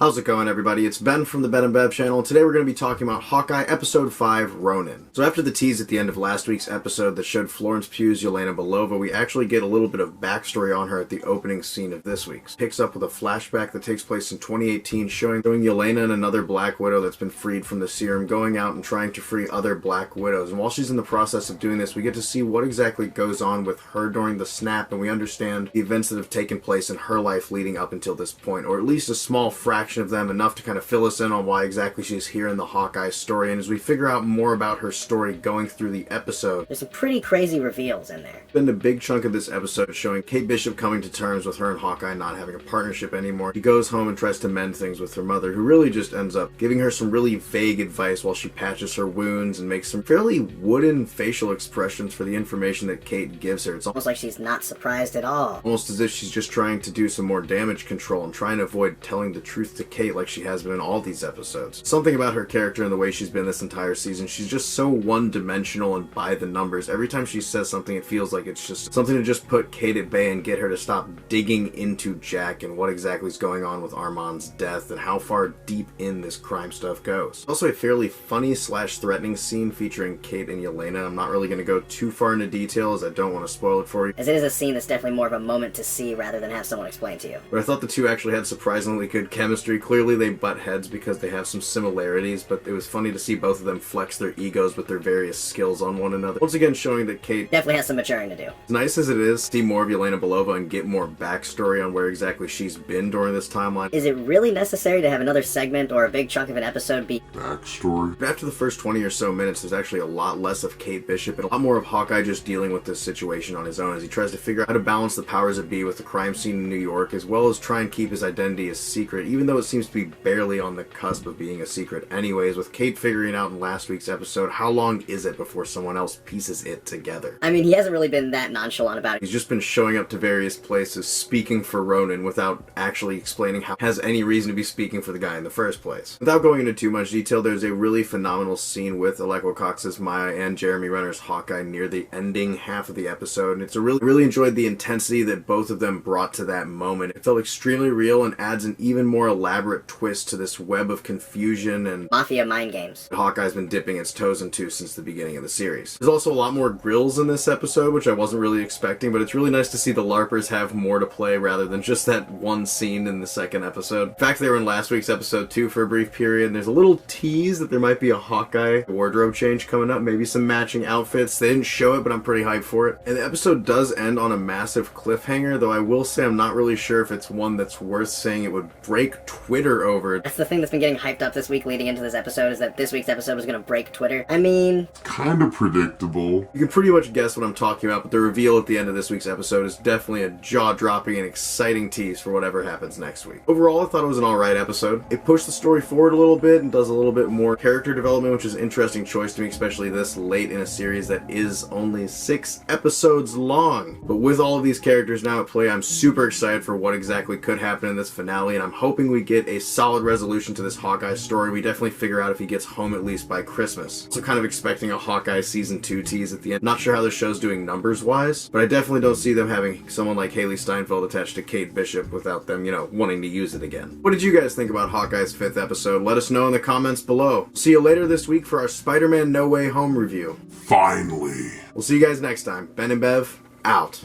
How's it going, everybody? It's Ben from the Ben and Bev channel. Today we're going to be talking about Hawkeye Episode 5, Ronin. So after the tease at the end of last week's episode that showed Florence Pugh's Yelena Belova, we actually get a little bit of backstory on her at the opening scene of this week's. Picks up with a flashback that takes place in 2018 showing Yelena and another Black Widow that's been freed from the serum going out and trying to free other Black Widows. And while she's in the process of doing this, we get to see what exactly goes on with her during the snap, and we understand the events that have taken place in her life leading up until this point, or at least a small fraction of them, enough to kind of fill us in on why exactly she's here in the Hawkeye story. And as we figure out more about her story going through the episode, there's some pretty crazy reveals in there. Spend a big chunk of this episode showing Kate Bishop coming to terms with her and Hawkeye not having a partnership anymore. She goes home and tries to mend things with her mother, who really just ends up giving her some really vague advice while she patches her wounds and makes some fairly wooden facial expressions for the information that Kate gives her. It's Almost like she's not surprised at all. Almost as if she's just trying to do some more damage control and trying to avoid telling the truth to Kate like she has been in all these episodes. Something about her character and the way she's been this entire season, she's just so one-dimensional and by the numbers. Every time she says something, it feels like it's just something to just put Kate at bay and get her to stop digging into Jack and what exactly is going on with Armand's death and how far deep in this crime stuff goes. Also a fairly funny slash threatening scene featuring Kate and Yelena. I'm not really going to go too far into detail as I don't want to spoil it for you, as it is a scene that's definitely more of a moment to see rather than have someone explain to you. But I thought the two actually had surprisingly good chemistry. Clearly they butt heads because they have some similarities, but it was funny to see both of them flex their egos with their various skills on one another. Once again showing that Kate definitely has some maturing to do. As nice as it is to see more of Yelena Belova and get more backstory on where exactly she's been during this timeline, is it really necessary to have another segment or a big chunk of an episode be backstory? But after the first 20 or so minutes, there's actually a lot less of Kate Bishop and a lot more of Hawkeye just dealing with this situation on his own as he tries to figure out how to balance the powers that be with the crime scene in New York, as well as try and keep his identity a secret, even though it seems to be barely on the cusp of being a secret anyways, with Kate figuring out in last week's episode how long is it before someone else pieces it together. I mean, he hasn't really been that nonchalant about it. He's just been showing up to various places speaking for Ronin without actually explaining how he has any reason to be speaking for the guy in the first place. Without going into too much detail, there's a really phenomenal scene with Alaqua Cox's Maya and Jeremy Renner's Hawkeye near the ending half of the episode, and it's really enjoyed the intensity that both of them brought to that moment. It felt extremely real and adds an even more elaborate twist to this web of confusion and mafia mind games Hawkeye's been dipping its toes into since the beginning of the series. There's also a lot more grills in this episode, which I wasn't really expecting, but it's really nice to see the LARPers have more to play rather than just that one scene in the second episode. In fact, they were in last week's episode too for a brief period, and there's a little tease that there might be a Hawkeye wardrobe change coming up, maybe some matching outfits. They didn't show it, but I'm pretty hyped for it. And the episode does end on a massive cliffhanger, though I will say I'm not really sure if it's one that's worth saying it would break Twitter over. That's the thing that's been getting hyped up this week leading into this episode, is that this week's episode was going to break Twitter. I mean, kind of predictable. You can pretty much guess what I'm talking about, but the reveal at the end of this week's episode is definitely a jaw-dropping and exciting tease for whatever happens next week. Overall, I thought it was an alright episode. It pushed the story forward a little bit and does a little bit more character development, which is an interesting choice to me, especially this late in a series that is only 6 episodes long. But with all of these characters now at play, I'm super excited for what exactly could happen in this finale, and I'm hoping we get a solid resolution to this Hawkeye story. We definitely figure out if he gets home at least by Christmas. So kind of expecting a Hawkeye season 2 tease at the end. Not sure how the show's doing numbers-wise, but I definitely don't see them having someone like Hailee Steinfield attached to Kate Bishop without them, wanting to use it again. What did you guys think about Hawkeye's 5th episode? Let us know in the comments below. See you later this week for our Spider-Man No Way Home review. Finally. We'll see you guys next time. Ben and Bev, out.